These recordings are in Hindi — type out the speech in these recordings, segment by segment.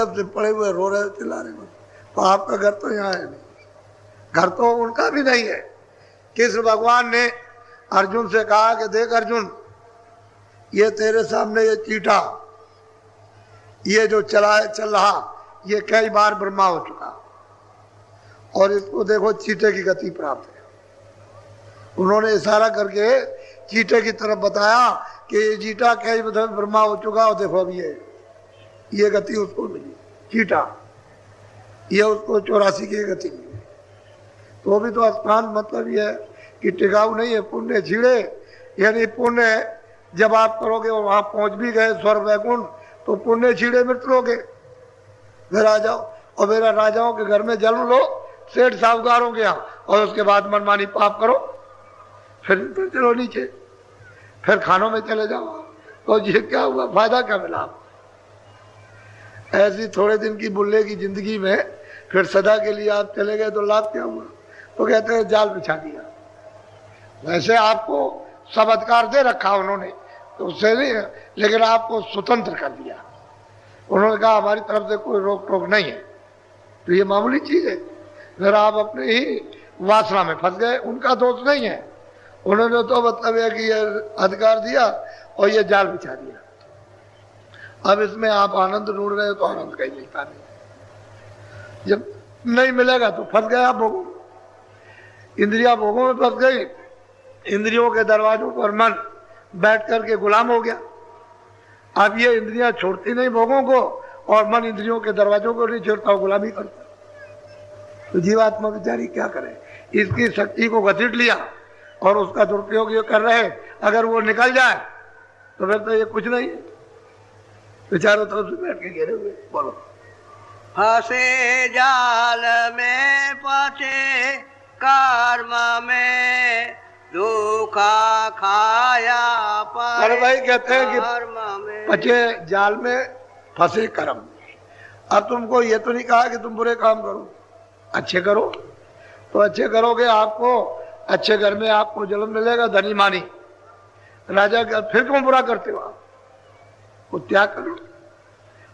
से पड़े हुए रो रहे चिल्ला रहे, तो आपका घर तो यहाँ है नहीं, घर तो उनका भी नहीं है। कृष्ण भगवान ने अर्जुन से कहा कि देख अर्जुन, ये तेरे सामने ये चीटा, ये जो चल रहा, ये कई बार ब्रह्मा हो चुका, और इसको देखो चीटे की गति प्राप्त है। उन्होंने इशारा करके चीटे की तरफ बताया कि ये चीटा कई बार ब्रह्मा हो चुका, और देखो अब ये गति उसको मिली, चीटा, ये उसको 84 की गति मिली। तो भी तो स्थान मतलब ये है कि टिकाऊ नहीं है, पुण्य छिड़े, यानी पुण्य जब आप करोगे और वहां पहुंच भी गए स्वर्ग वैकुंठ, तो पुण्य छिड़े मृत लोगे, फिर आ जाओ और मेरा राजाओं के घर में जन्म लो, सेठ साहूकारों के यहाँ, और उसके बाद मनमानी पाप करो, फिर चलो नीचे, फिर खानों में चले जाओ, तो ये क्या हुआ, फायदा क्या मिला? ऐसी थोड़े दिन की बुल्ले की जिंदगी में फिर सदा के लिए आप चले गए तो लाभ क्या हुआ? तो कहते हैं जाल बिछा दिया। वैसे आपको सब अधिकार दे रखा उन्होंने, तो उससे नहीं, लेकिन आपको स्वतंत्र कर दिया। उन्होंने कहा हमारी तरफ से कोई रोक टोक नहीं है, तो ये मामूली चीज है। फिर आप अपने ही वासना में फंस गए, उनका दोष नहीं है, उन्होंने तो मतलब है कि ये अधिकार दिया और ये जाल बिछा दिया। अब इसमें आप आनंद ढूंढ रहे हो तो आनंद कहीं मिलता नहीं, जब नहीं मिलेगा तो फंस गए आप भोगों, इंद्रिया भोगों में फंस गई, इंद्रियों के दरवाजों पर मन बैठ करके गुलाम हो गया। अब ये इंद्रियां छोड़ती नहीं भोगों को, और मन इंद्रियों के दरवाजों को नहीं छोड़ता, गुलामी करता। तो जीवात्मा बेचारी क्या करे, इसकी शक्ति को घसीट लिया और उसका दुरुपयोग ये कर रहे, अगर वो निकल जाए तो फिर तो ये कुछ नहीं है, चारों तरफ से बैठ के घेरे हुए। बोलो, फंसे जाल में पचे कर्म में धोखा खाया, अरे भाई कहते हैं कि पचे जाल में फंसे कर्म। अब तुमको ये तो नहीं कहा कि तुम बुरे काम करो, अच्छे करो, तो अच्छे करोगे आपको अच्छे घर में आपको जन्म मिलेगा, धनी मानी राजा का। फिर क्यों बुरा करते हो आप? वो त्याग करो,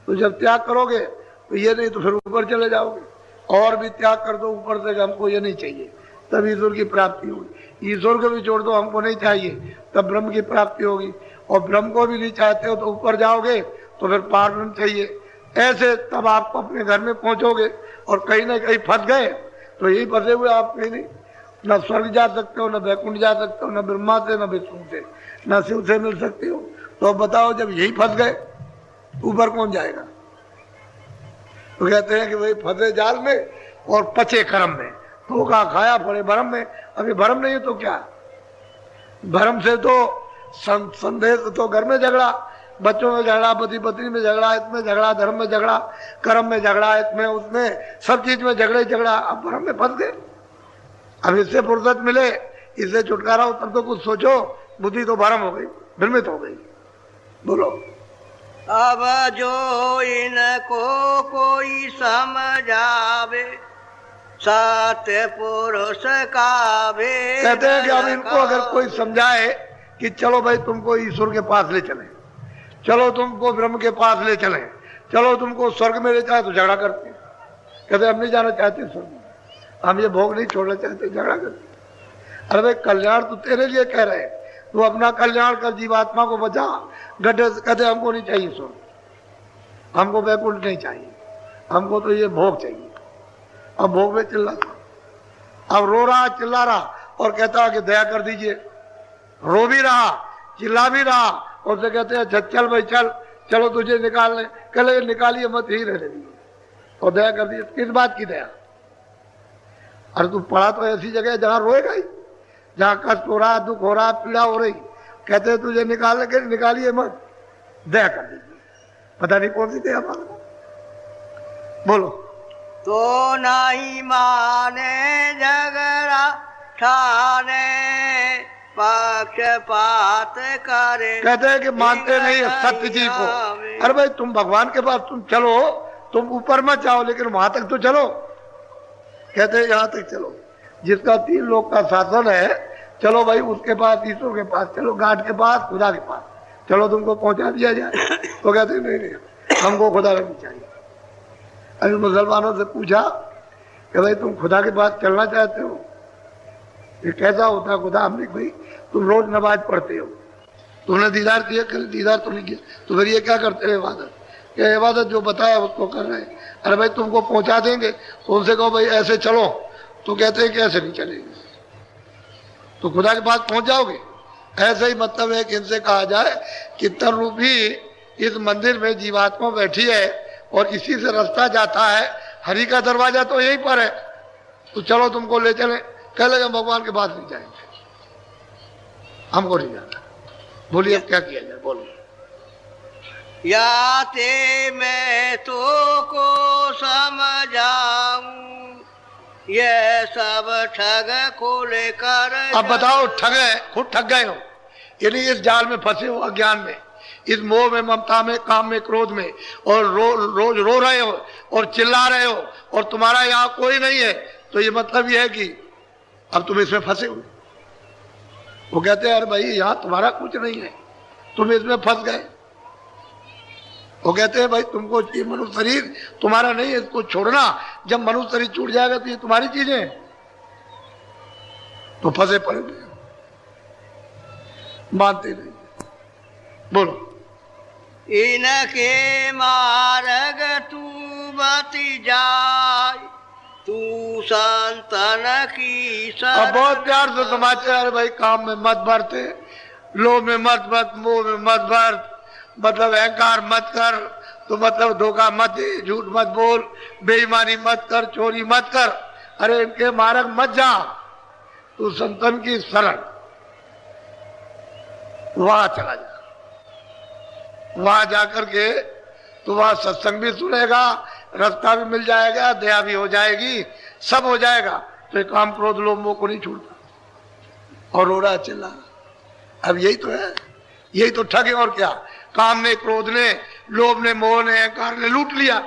तो जब त्याग करोगे तो ये नहीं तो फिर ऊपर चले जाओगे, और भी त्याग कर दो ऊपर से, हमको ये नहीं चाहिए, तब ईश्वर की प्राप्ति होगी। ईश्वर को भी छोड़ दो, हमको नहीं चाहिए, तब ब्रह्म की प्राप्ति होगी, और ब्रह्म को भी नहीं चाहते हो तो ऊपर जाओगे तो फिर पार ब्रह्म चाहिए। ऐसे तब आप अपने घर में पहुंचोगे, और कहीं ना कहीं फंस गए तो यही फंसे हुए आप कहीं नहीं, न स्वर्ग जा सकते हो, न वैकुंठ जा सकते हो, न ब्रह्मा से, न विष्णु से, न शिव से मिल सकते हो। तो बताओ जब यही फंस गए ऊपर कौन जाएगा? तो कहते हैं कि भाई फंसे जाल में और पचे कर्म में, धोखा खाया पड़े भरम में। अभी भरम नहीं है तो क्या, भरम से तो संदेह तो घर में झगड़ा, बच्चों में झगड़ा, पति पत्नी में झगड़ा, इसमें झगड़ा, धर्म में झगड़ा, कर्म में झगड़ा, इसमें उसमें, सब चीज में झगड़े झगड़ा। अब भरम में फंस गए। अब इससे फुर्सत मिले, इससे छुटकारा हो तब तो कुछ सोचो, बुद्धि तो भरम हो गई, भ्रमित हो गई। बोलो, अब जो इनको कोई समझावे, सत्य पुरुष का भेद। कहते हैं कि अब इनको अगर कोई समझाए कि चलो भाई तुमको ईश्वर के पास ले चले, चलो तुमको ब्रह्म के पास ले चले, चलो तुमको स्वर्ग में ले जाए, तो झगड़ा करते हैं। कहते हम नहीं जाना चाहते स्वर्ग में, हम ये भोग नहीं छोड़ना चाहते, झगड़ा करते। अरे भाई कल्याण तो तेरे लिए कह रहे हैं, तू अपना कल्याण कर, जीवात्मा को बचा। गड्ढे कहते हमको नहीं चाहिए स्वर्ग, हमको वैकुंठ नहीं चाहिए, हमको तो ये भोग चाहिए। अब भोग में चिल्ला, अब रो रहा, चिल्ला रहा, और कहता कि दया कर दीजिए। रो भी रहा, चिल्ला भी रहा, और से कहते हैं चल भाई चल, चलो तुझे निकालने, कहले निकालिए मत, ही रहने दीजिए, और दया कर दीजिए। किस बात की दया? अरे तू पड़ा तो ऐसी जगह जहां रोएगा ही, जहां कष्ट हो रहा, दुख हो रहा, पीड़ा हो रही, कहते हैं तुझे निकालने के, निकालिए मत, दया कर दीजिए। पता नहीं कौन सी दया मांग। बोलो, तो नहीं माने झगड़ा ठाने, पक्षपात करे। कहते हैं कि मानते नहीं है सत्य जी को। अरे भाई तुम भगवान के पास तुम चलो, तुम ऊपर मत जाओ, लेकिन वहां तक तो चलो। कहते हैं यहाँ तक चलो, जिसका 3 लोक का शासन है, चलो भाई उसके पास, ईश्वर के पास चलो, गांठ के पास, खुदा के पास चलो, तुमको पहुंचा दिया जाए। तो कहते नहीं नहीं, हमको खुदा नहीं चाहिए, अभी मुसलमानों से पूछा कि भाई तुम खुदा के पास चलना चाहते हो, ये कैसा होता है खुदा? हमने भाई तुम रोज नमाज पढ़ते हो, तुमने दीदार किया, कल दीदार तो नहीं किया, तो फिर ये क्या करते हो इबादत? क्या इबादत जो बताया उसको कर रहे हैं। अरे भाई तुमको पहुंचा देंगे, तो उनसे कहो भाई ऐसे चलो, तो कहते हैं कि ऐसे नहीं चलेंगे, तो खुदा के पास पहुंच जाओगे। ऐसे ही मतलब है कि इनसे कहा जाए कि तन रूपी इस मंदिर में जीवात्मा बैठी है और इसी से रास्ता जाता है, हरि का दरवाजा तो यहीं पर है, तो चलो तुमको ले चले। कह लगे भगवान के पास नहीं जाएंगे, हमको नहीं जाना। बोलिए अब क्या किया जाए, बोलिए। याते मैं तो को समझाऊं, ये सब ठग को लेकर। अब बताओ, ठगे, खुद ठग गए हो, यानी इस जाल में फंसे हो, अज्ञान में, इस मोह में, ममता में, काम में, क्रोध में, और रोज रो रहे हो और चिल्ला रहे हो और तुम्हारा यहाँ कोई नहीं है, तो ये मतलब ये है कि अब तुम इसमें फंसे हो। वो कहते हैं अरे भाई यहाँ तुम्हारा कुछ नहीं है, तुम इसमें फंस गए। वो कहते हैं भाई तुमको ये मनुष्य शरीर तुम्हारा नहीं है, इसको छोड़ना, जब मनुष्य शरीर छूट जाएगा तो ये तुम्हारी चीजें, तो फंसे पड़े, मानते नहीं। बोलो। इनके मार्ग तू बति जाय, तू संतन की शरण। अब बहुत प्यार से समाचार, अरे भाई काम में मत बढ़ते, लोभ में मत मत, मोह में मत बढ़, मतलब अहंकार मत कर, तो मतलब धोखा मत दे, झूठ मत बोल, बेईमानी मत कर, चोरी मत कर, अरे इनके मार्ग मत जा, तू संतन की शरण, वहां चला जा। वहां जाकर के तो वहां सत्संग भी सुनेगा, रास्ता भी मिल जाएगा, दया भी हो जाएगी, सब हो जाएगा। तो ये काम क्रोध लोभ मोह को नहीं छूटता और रो रहा चिल्ला। अब यही तो है, यही तो ठग है, और क्या? काम ने, क्रोध ने, लोभ ने, मोह ने, अहंकार ने लूट लिया,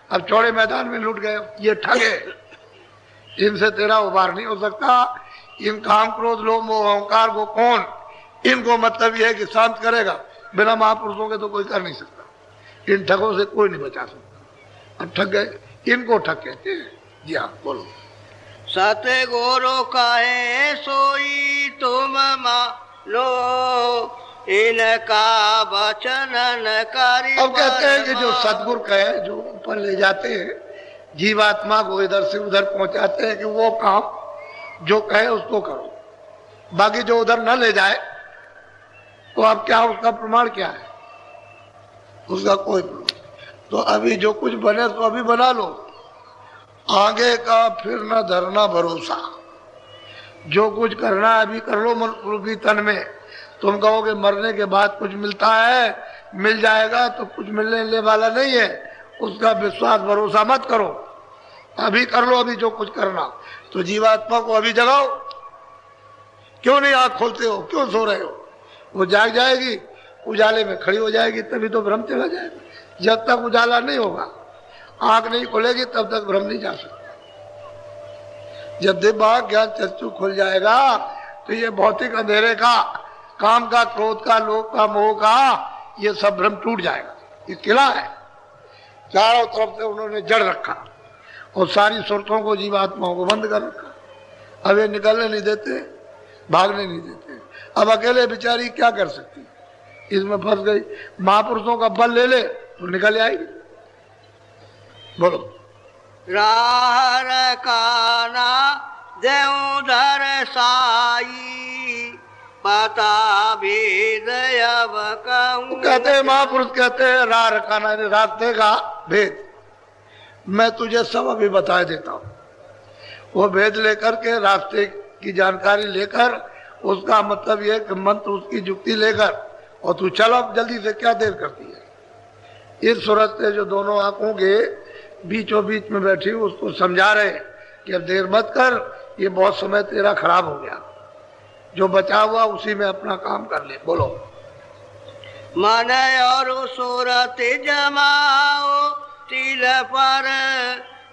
अब चौड़े मैदान में लूट गए, ये ठग है। इनसे तेरा उबार नहीं हो सकता। इन काम क्रोध लोभ मोह अहंकार को कौन, इनको मतलब यह है कि शांत करेगा, बिना महापुरुषों के तो कोई कर नहीं सकता। इन ठगों से कोई नहीं बचा सकता। अब ठग गए, इनको ठग कहते हैं। जी हाँ, बोलो। सतगुरु कहे सोई तुम लो, इनका वचन न करी। अब कहते हैं कि जो सतगुरु कहे, जो ऊपर ले जाते हैं जीवात्मा को, इधर से उधर पहुंचाते हैं कि वो काम जो कहे उसको करो, बाकी जो उधर न ले जाए तो अब क्या, उसका प्रमाण क्या है? उसका कोई प्रमाण। तो अभी जो कुछ बने तो अभी बना लो, आगे का फिर न धरना भरोसा। जो कुछ करना है अभी कर लो मन रूपी तन में। तुम कहोगे मरने के बाद कुछ मिलता है, मिल जाएगा, तो कुछ मिलने वाला नहीं है, उसका विश्वास भरोसा मत करो, अभी कर लो, अभी जो कुछ करना। तो जीवात्मा को अभी जगाओ। क्यों नहीं आंख खोलते हो, क्यों सो रहे हो? वो जाग जाएगी, उजाले में खड़ी हो जाएगी, तभी तो भ्रम चला जाएगा। जब तक उजाला नहीं होगा, आंख नहीं खुलेगी, तब तक भ्रम नहीं जा सकता। जब दिमाग ज्ञान चक्षु खुल जाएगा तो ये भौतिक अंधेरे का, काम का, क्रोध का, लोभ का, मोह का, ये सब भ्रम टूट जाएगा। ये किला है, चारों तरफ से उन्होंने जड़ रखा और सारी सुरतों को, जीवात्माओं को बंद कर रखा। अब ये निकलने नहीं देते, भागने नहीं देते। अब अकेले बेचारी क्या कर सकती, इसमें फंस गई। महापुरुषों का बल ले ले तो निकल आएगी। बोलो। राह काना देउधर साई, पता भेद अब कहूं। कहते हैं महापुरुष कहते हैं राह रखाना, रास्ते का भेद मैं तुझे सब अभी बता देता हूँ। वो भेद लेकर के, रास्ते की जानकारी लेकर, उसका मतलब यह कि मंत्र, उसकी जुक्ति लेकर, और तू चलो जल्दी से, क्या देर करती है। इस सूरत से जो दोनों आंखों के बीचों बीच में बैठी, उसको समझा रहे कि अब देर मत कर, ये बहुत समय तेरा खराब हो गया, जो बचा हुआ उसी में अपना काम कर ले। बोलो। मन और सूरत जमाओ, तिल पर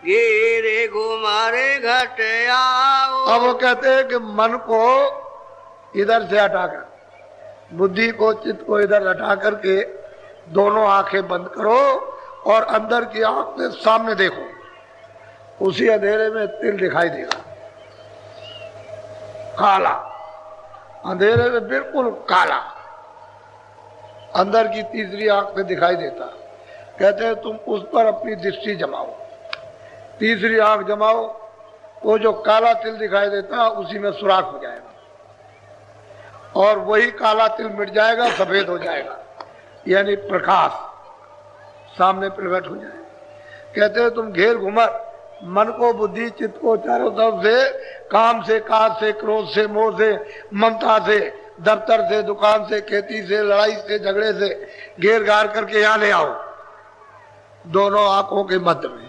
गिरे घुमारे घट आओ। अब वो कहते हैं कि मन को इधर से हटाकर, बुद्धि को, चित्त को इधर हटा करके दोनों आंखें बंद करो और अंदर की आंख में सामने देखो, उसी अंधेरे में तिल दिखाई देगा, काला, अंधेरे में बिल्कुल काला, अंदर की तीसरी आंख में दिखाई देता। कहते हैं तुम उस पर अपनी दृष्टि जमाओ, तीसरी आंख जमाओ, वो जो काला तिल दिखाई देता उसी में सुराख हो जाएगा और वही काला तिल मिट जाएगा, सफेद हो जाएगा, यानी प्रकाश सामने प्रकट हो जाएगा। कहते हैं तुम घेर घुमर मन को, बुद्धि चित्त को चारों तरफ से, काम से, काज से, क्रोध से, मोह से, ममता से, दफ्तर से, दुकान से, खेती से, लड़ाई से, झगड़े से घेर घार करके यहाँ ले आओ, दोनों आंखों के मध्य में,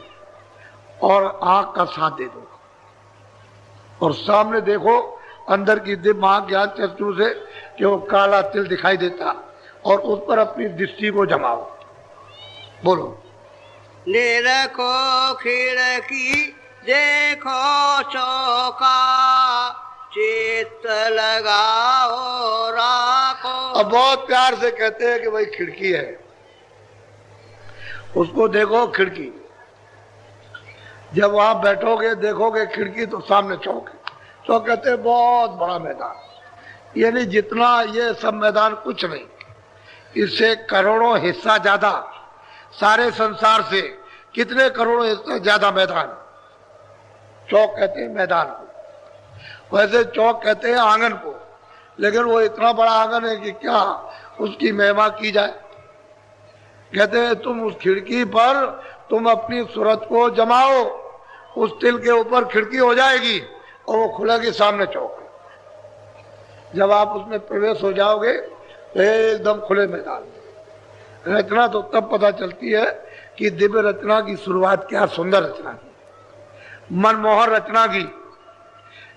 और आंख का साथ दे दो और सामने देखो अंदर की दिव्य आंख ज्ञान चक्षु से कि वो काला तिल दिखाई देता और उस पर अपनी दृष्टि को जमाओ। बोलो। निरखो खिड़की देखो चौका, चित्त लगाओ राखो। अब बहुत प्यार से कहते हैं कि भाई खिड़की है, उसको देखो खिड़की। जब वहां बैठोगे देखोगे खिड़की तो सामने चौक है। तो कहते हैं बहुत बड़ा मैदान, यानी जितना ये सब मैदान कुछ नहीं, इससे करोड़ों हिस्सा ज्यादा, सारे संसार से कितने करोड़ों हिस्सा ज्यादा मैदान। चौक कहते हैं मैदान को, वैसे चौक कहते हैं आंगन को, लेकिन वो इतना बड़ा आंगन है कि क्या उसकी महिमा की जाए। कहते हैं तुम उस खिड़की पर तुम अपनी सूरत को जमाओ, उस तिल के ऊपर खिड़की हो जाएगी और वो खुलेगी सामने चौक। जब आप उसमें प्रवेश हो जाओगे तो एकदम खुले मैदान में। रचना तो तब पता चलती है कि दिव्य रचना की शुरुआत क्या सुंदर रचना की, मनमोहन रचना की,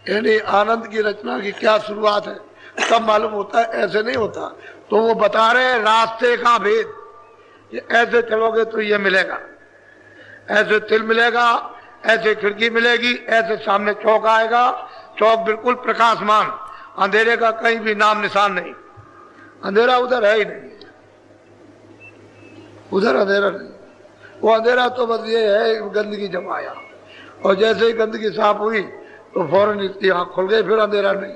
यानी आनंद की रचना की क्या शुरुआत है, तब मालूम होता है। ऐसे नहीं होता। तो वो बता रहे रास्ते का भेद, ऐसे चलोगे तो ये मिलेगा, ऐसे तिल मिलेगा, ऐसे खिड़की मिलेगी, ऐसे सामने चौक आएगा, चौक बिल्कुल प्रकाशमान, अंधेरे का कहीं भी नाम निशान नहीं, अंधेरा उधर है ही नहीं, उधर अंधेरा नहीं। वो अंधेरा तो बस ये है गंदगी जमाया, और जैसे ही गंदगी साफ हुई तो फौरन इसकी आंख खुल गई, फिर अंधेरा नहीं,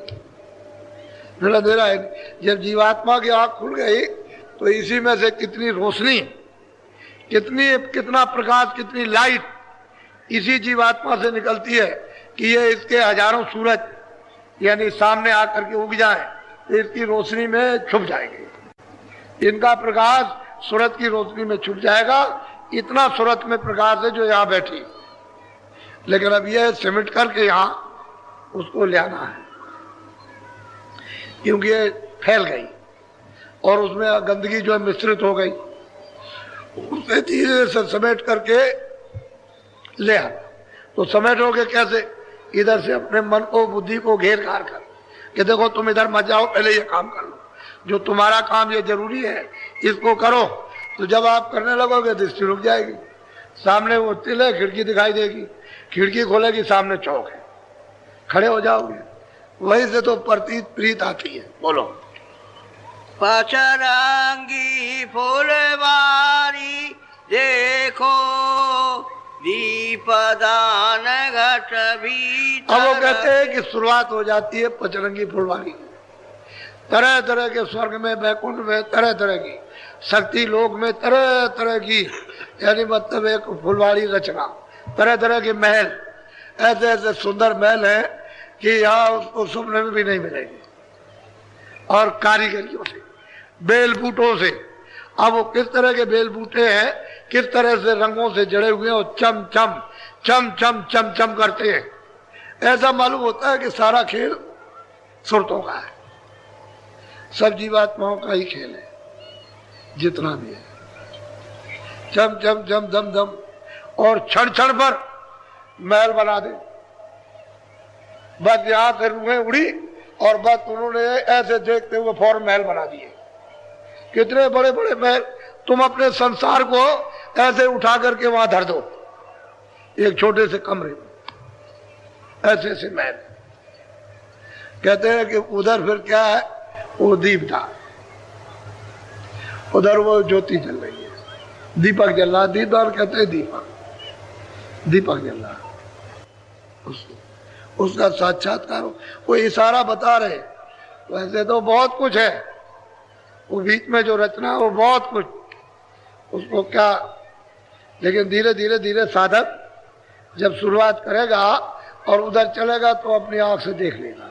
फिर अंधेरा है। जब जीवात्मा की आंख खुल गई तो इसी में से कितनी रोशनी, कितना प्रकाश, कितनी लाइट इसी जीवात्मा से निकलती है कि ये इसके हजारों सूरज यानी सामने आकर के उग जाए तो इसकी रोशनी में छुप जाएंगे। इनका प्रकाश सूरज की रोशनी में छुप जाएगा। इतना सूरज में प्रकाश है जो यहाँ बैठी, लेकिन अब ये सिमट करके यहाँ उसको ले आना है, क्योंकि ये फैल गई और उसमें गंदगी जो है मिश्रित हो गई, उसे धीरे से समेट करके ले आना। तो समेटोगे कैसे? इधर से अपने मन को, बुद्धि को घेर घार कर कि देखो तुम इधर मत जाओ, पहले ये काम कर लो, जो तुम्हारा काम ये जरूरी है इसको करो। तो जब आप करने लगोगे दृष्टि रुक जाएगी, सामने वो तिल है, खिड़की दिखाई देगी, खिड़की खोलेगी, सामने चौक है, खड़े हो जाओगे। वहीं से तो प्रतीत प्रीत आती है। बोलो। पचरंगी फुलवारी देखो, दीपदान घट भीतर। अब वो कहते हैं कि शुरुआत हो जाती है पचरंगी फुलवारी, तरह तरह के स्वर्ग में, बैकुंठ में तरह तरह की, शक्ति लोक में तरह तरह की, यानी मतलब एक फुलवारी रचना, तरह तरह के महल, ऐसे ऐसे सुंदर महल है कि यहाँ उसको सुपने में भी नहीं मिलेंगे। और कारीगरियों से, बेल बूटों से, अब वो किस तरह के बेल बूटे हैं, किस तरह से रंगों से जड़े हुए और चम चम चम चम चम चम करते हैं। ऐसा मालूम होता है कि सारा खेल सुरतों का है, सब जीवात्माओं का ही खेल है, जितना भी है, चम चम चम दम दम, और क्षण क्षण पर महल बना दे। बस यहाँ से रूहें उड़ी और बस उन्होंने ऐसे देखते हुए फौरन महल बना दिए। कितने बड़े बड़े महल, तुम अपने संसार को ऐसे उठा करके वहां धर दो, एक छोटे से कमरे में, ऐसे ऐसे महल। कहते हैं कि उधर फिर क्या है, वो दीप था, उधर वो ज्योति जल रही है, दीपक जल रहा, दीदार कहते हैं दीपक, दीपक जल रहा, उसका साक्षात्कार। वो इशारा बता रहे, वैसे तो बहुत कुछ है वो बीच में जो रचना, वो बहुत कुछ, उसको क्या, लेकिन धीरे धीरे धीरे साधक जब शुरुआत करेगा और उधर चलेगा तो अपनी आंख से देख लेगा।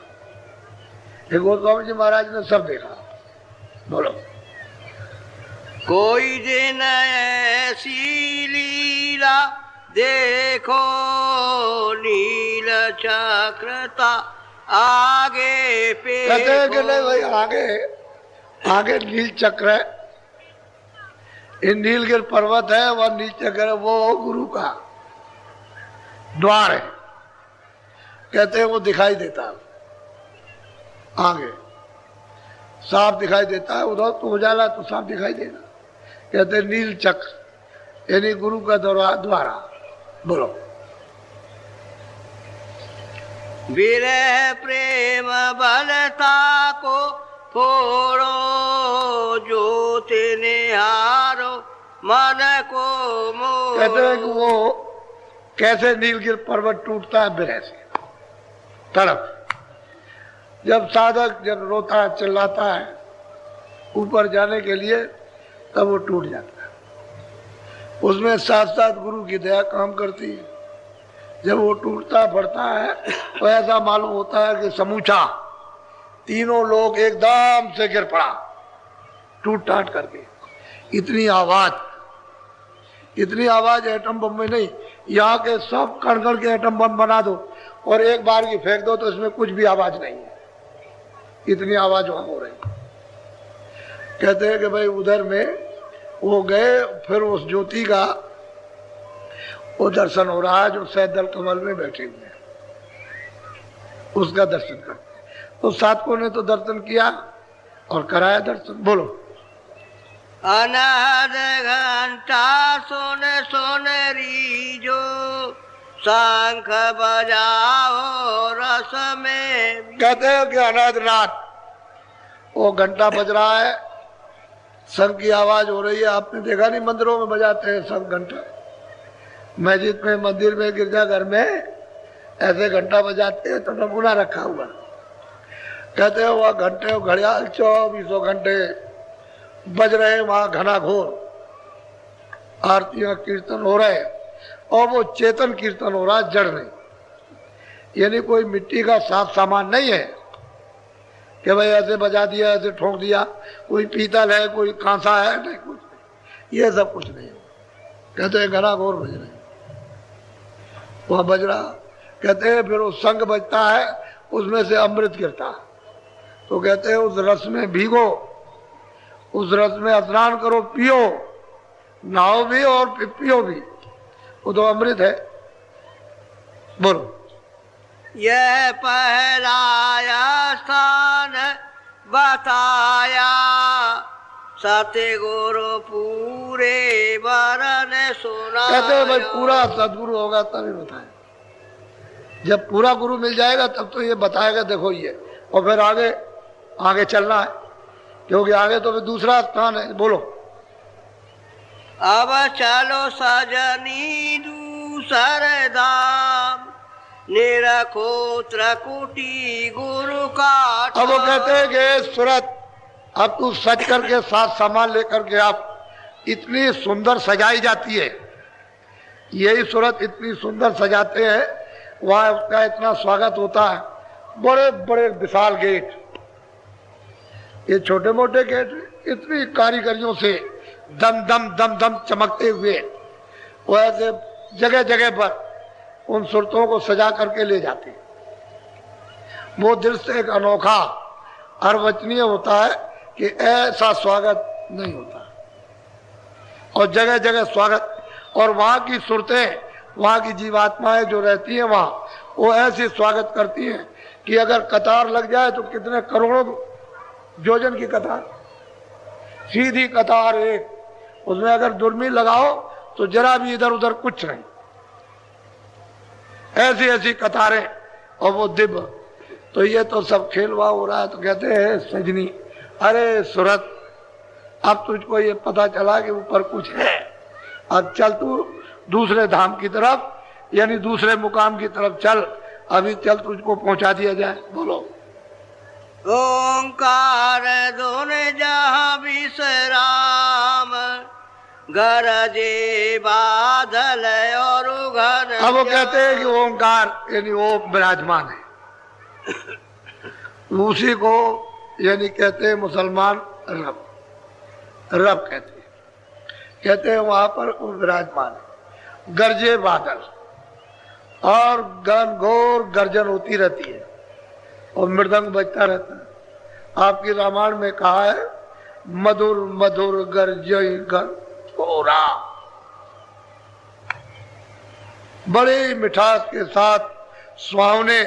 गोस्वामी जी महाराज ने सब देखा। बोलो। कोई दिन ऐसी लीला देखो नील चक्रता आगे पे, कहते हैं कि नहीं भाई, आगे आगे नील चक्र है, ये नीलगिर पर्वत है, वह नील चक्र है, वो गुरु का द्वार है। कहते हैं वो दिखाई देता है, आगे साफ दिखाई देता है, उधर तो उजाला तो साफ दिखाई देगा। कहते हैं नील चक्र यानी गुरु का द्वारा। बोलो। विरह प्रेम बलता को फोड़ो, ज्योत निहारो मन को मोड़ो। कहते हैं कि वो कैसे नीलगिर पर्वत टूटता है विरह से, तड़प। जब साधक जब रोता है, चिल्लाता है ऊपर जाने के लिए, तब वो टूट जाता है। उसमें साथ साथ गुरु की दया काम करती है। जब वो टूटता पड़ता है तो ऐसा मालूम होता है कि समूचा तीनों लोग एकदम से गिर पड़ा, टूट टाट करके। इतनी आवाज एटम बम में नहीं, यहाँ के सब कण कण के एटम बम बना दो और एक बार की फेंक दो तो इसमें कुछ भी आवाज नहीं है, इतनी आवाज वहां हो रही। कहते हैं कि भाई उधर में वो गए, फिर उस ज्योति का वो दर्शन हो रहा है जो सैदल कमल में बैठे हुए हैं, उसका दर्शन करते। तो साधकों ने तो दर्शन किया और कराया दर्शन। बोलो। अनाद घंटा सुन सुन रीजो, शंख बजाओ रस में। कहते हैं कि अनादनाथ वो घंटा बज रहा है, शंख की आवाज हो रही है। आपने देखा नहीं मंदिरों में बजाते हैं सब घंटा, मस्जिद में, मंदिर में, गिरजाघर में ऐसे घंटा बजाते हैं, तो नमूना रखा हुआ। कहते हैं वह घंटे घड़ियाल 24 घंटे बज रहे, वहां घना घोर आरतियां कीर्तन हो रहे, और वो चेतन कीर्तन हो रहा, जड़ नहीं, यानी कोई मिट्टी का साफ सामान नहीं है कि भाई ऐसे बजा दिया, ऐसे ठोक दिया, कोई पीतल है, कोई कांसा है, नहीं कुछ नहीं, ये सब कुछ नहीं। कहते हैं घना घोर बज रहे, वह बज रहा। कहते हैं फिर वो संग बजता है, उसमें से अमृत गिरता है। तो कहते हैं उस रस में भीगो, उस रस में स्नान करो, पियो, नहाओ भी और पियो भी, वो तो अमृत है। बोलो। यह पहलाया स्थान बताया, सतगुरु पूरे वरन सुना। कहते हैं भाई पूरा सदगुरु होगा तभी बताए, जब पूरा गुरु मिल जाएगा तब तो ये बताएगा देखो ये, और फिर आगे आगे चलना है, क्योंकि आगे तो फिर दूसरा स्थान है। बोलो। अब चलो सजनी दूसर धाम, निरखो त्रिकुटी गुरु का। अब वो कहते हैं कि सूरत अब तू सज करके साथ सामान लेकर के आप, इतनी सुंदर सजाई जाती है, यही सूरत इतनी सुंदर सजाते हैं, वहां उसका इतना स्वागत होता है। बड़े बड़े विशाल गेट, ये छोटे मोटे गेट इतनी कारीगरियों से दम दम दम दम चमकते हुए वो ऐसे जगह जगह पर उन सूरतों को सजा करके ले जाते। वो दृश्य एक अनोखा अर्वचनीय होता है कि ऐसा स्वागत नहीं होता, और जगह जगह स्वागत। और वहां की सूरतें, वहां की जीवात्माएं जो रहती हैं वहां, वो ऐसे स्वागत करती हैं कि अगर कतार लग जाए तो कितने करोड़ों योजन की कतार, सीधी कतार एक, उसमें अगर दुर्मी लगाओ तो जरा भी इधर उधर कुछ नहीं, ऐसी ऐसी कतारें, और वो दिव्य। तो ये तो सब खेल वहां हो रहा है। तो कहते हैं सजनी, अरे सूरत, अब तुझको ये पता चला कि ऊपर कुछ है, अब चल तू दूसरे धाम की तरफ, यानी दूसरे मुकाम की तरफ चल, अभी चल तुझको पहुंचा दिया जाए। बोलो। ओंकार धुन जहाँ विश्राम, गरजे बादल और घर। अब वो कहते हैं कि ओंकार यानी वो विराजमान है, उसी को यानी कहते हैं मुसलमान रब, रब कहते हैं वहां पर वो विराजमान है। गरजे बादल और घनघोर गर्जन होती रहती है और मृदंग बजता रहता है। आपकी रामायण में कहा है मधुर मधुर गर्जय घोरा, बड़ी मिठास के साथ सुहावने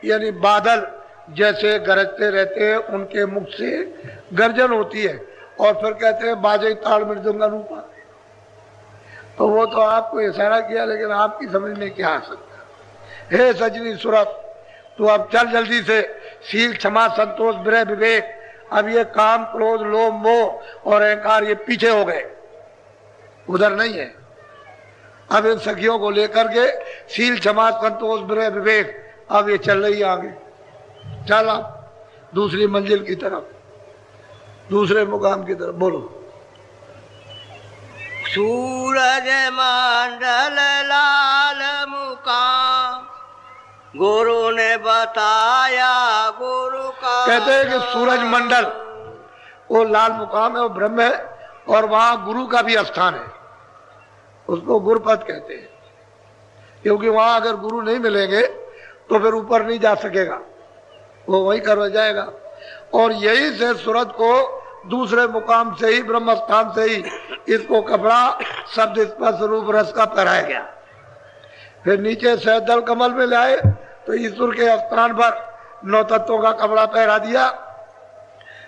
यानी बादल जैसे गरजते रहते हैं, उनके मुख से गर्जन होती है। और फिर कहते हैं बाजे ताड़ मृदंग अनुपा। तो वो तो आपको इशारा किया, लेकिन आपकी समझ में क्या आ सकता। हे सजनी सूरत, तू अब चल जल्दी से। शील क्षमा संतोष विरह विवेक, अब ये काम क्रोध लोभ मोह और अहंकार ये पीछे हो गए, उधर नहीं है। अब इन सखियों को लेकर के शील क्षमा संतोष विरह विवेक, अब ये चल रही आगे। चल आप दूसरी मंजिल की तरफ, दूसरे मुकाम की तरफ। बोलो। सूरज मंडल लाल मुकाम, गुरु ने बताया गुरु का। कहते हैं कि सूरज मंडल वो लाल मुकाम है, वो ब्रह्म है, और वहां गुरु का भी स्थान है, उसको गुरुपद कहते हैं। क्योंकि वहां अगर गुरु नहीं मिलेंगे तो फिर ऊपर नहीं जा सकेगा, वो वहीं कर जाएगा। और यही से सूरज को दूसरे मुकाम से ही, ब्रह्म स्थान से ही इसको कपड़ा शब्द स्पर्श रूप रस का पहराया गया। फिर नीचे सहदल कमल में लाए तो ईश्वर के स्थान पर नौ तत्वों का कपड़ा पहरा दिया,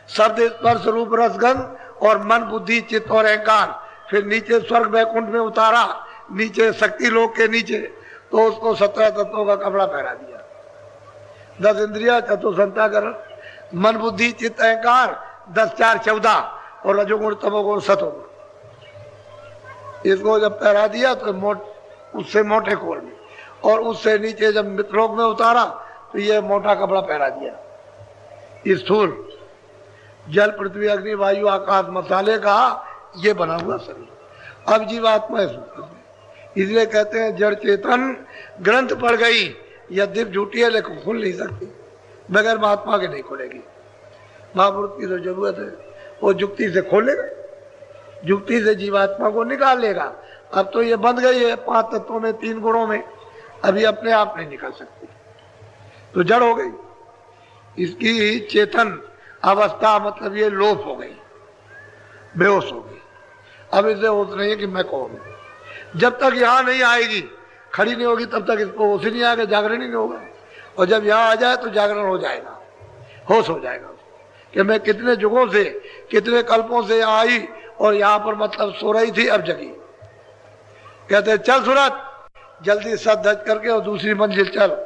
शब्द स्पर्श रूप रसगंध और मन बुद्धि चित्त और अहंकार। फिर नीचे स्वर्ग वैकुंठ में उतारा, नीचे शक्ति लोक के नीचे, तो उसको 17 तत्वों का कपड़ा पहरा दिया। 10 इंद्रिया चतुर्संताकरण, मन बुद्धि चित्त अहंकार, 10 4 14 और रजोगुण तमोगुण सतोगुण। इसको जब पहरा दिया तो उससे मोटे कोल में, और उससे नीचे जब मित्रलोक में उतारा तो ये मोटा कपड़ा पहरा दिया। स्थूल जल पृथ्वी अग्नि वायु आकाश मसाले का ये बना हुआ शरीर। अब जीवात्मा है सूक्ष्म, इसलिए कहते हैं जड़ चेतन ग्रंथ पड़ गई, यद्यप झूठी है लेकिन खुल नहीं सकती, बगैर महात्मा के नहीं खुलेगी। महापुरुष की तो जरूरत है, वो जुक्ति से खोलेगा, जुक्ति से जीवात्मा को निकाल लेगा। अब तो ये बंध गई है 5 तत्वों में 3 गुणों में, अभी अपने आप नहीं निकल सकती, तो जड़ हो गई। इसकी चेतन अवस्था मतलब ये लोप हो गई, बेहोश हो गई। अब इसे होश नहीं है कि मैं कौन। जब तक यहाँ नहीं आएगी, खड़ी नहीं होगी, तब तक इसको होश ही नहीं आएगा, जागरण ही नहीं होगा। और जब यहाँ आ जाए तो जागरण हो जाएगा, होश हो जाएगा कि मैं कितने युगों से, कितने कल्पों से आई और यहाँ पर मतलब सो रही थी, अब जगी। कहते चल सूरत, जल्दी सद धज करके और दूसरी मंजिल चल,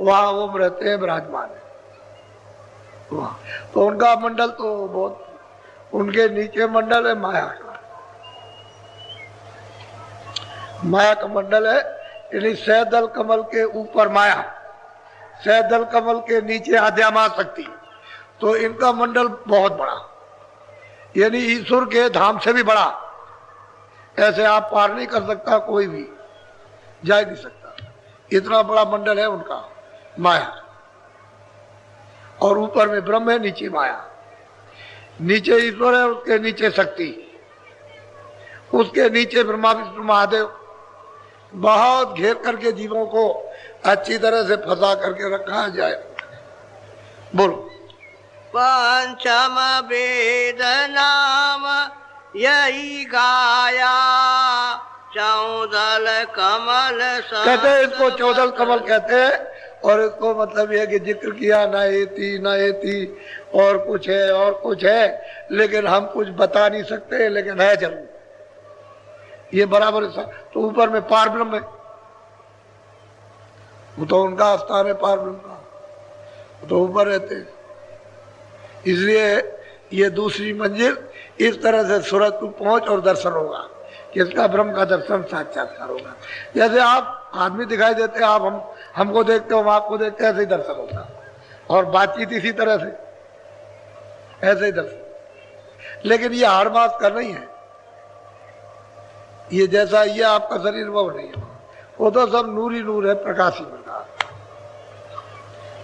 वहां वो रहते हैं विराजमान है वहां। तो उनका मंडल तो बहुत, उनके नीचे मंडल है माया का, माया का मंडल है। यानी सहदल कमल के ऊपर माया, सहदल कमल के नीचे आद्यामा शक्ति, तो इनका मंडल बहुत बड़ा, यानी ईश्वर के धाम से भी बड़ा। ऐसे आप पार नहीं कर सकता, कोई भी जा नहीं सकता, इतना बड़ा मंडल है उनका माया। और ऊपर में ब्रह्म है, नीचे माया, नीचे ईश्वर है, उसके नीचे शक्ति, उसके नीचे ब्रह्मा विष्णु महादेव। बहुत घेर करके जीवों को अच्छी तरह से फंसा करके रखा जाए। बोलो। पंचम वेद नाम यही गाया, 14 कमल। कहते हैं इसको 14 कमल कहते हैं, और इसको मतलब यह कि जिक्र किया ना एती और कुछ है और कुछ है, लेकिन हम कुछ बता नहीं सकते, लेकिन है जरूर ये बराबर। तो ऊपर में पार ब्रह्म है, वो तो उनका स्थान है पार ब्रह्म का, वो तो ऊपर रहते हैं। इसलिए ये दूसरी मंजिल इस तरह से सूरत को पहुंच और दर्शन होगा किसका? ब्रह्म का दर्शन साक्षात्कार होगा। जैसे आप आदमी दिखाई देते हैं, आप हमको देखते हो, हम आपको देखते हैं, ऐसे ही दर्शन होता है। और बातचीत इसी तरह से, ऐसे ही दर्शन। लेकिन ये हाड़ मास का नहीं है, ये जैसा ये आपका शरीर वो नहीं है, वो तो सब नूर ही नूर है, प्रकाश ही प्रकाश,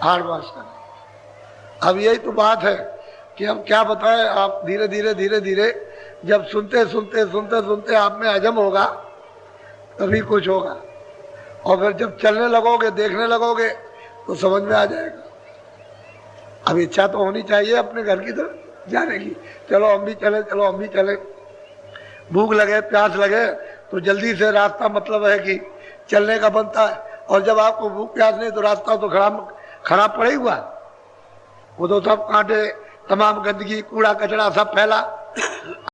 हाड़ मास का नहीं। अब यही तो बात है कि हम क्या बताएं, आप धीरे धीरे धीरे धीरे जब सुनते सुनते सुनते सुनते आप में हजम होगा तभी कुछ होगा, और फिर जब चलने लगोगे, देखने लगोगे तो समझ में आ जाएगा। अब इच्छा तो होनी चाहिए अपने घर की तरफ जाने की, चलो हम भी चले, चलो हम भी चले। भूख लगे, प्यास लगे तो जल्दी से रास्ता मतलब है कि चलने का बनता है, और जब आपको भूख प्यास नहीं तो रास्ता तो खराब पड़ा ही हुआ, वो तो सब कांटे, तमाम गंदगी, कूड़ा कचरा सब फैला।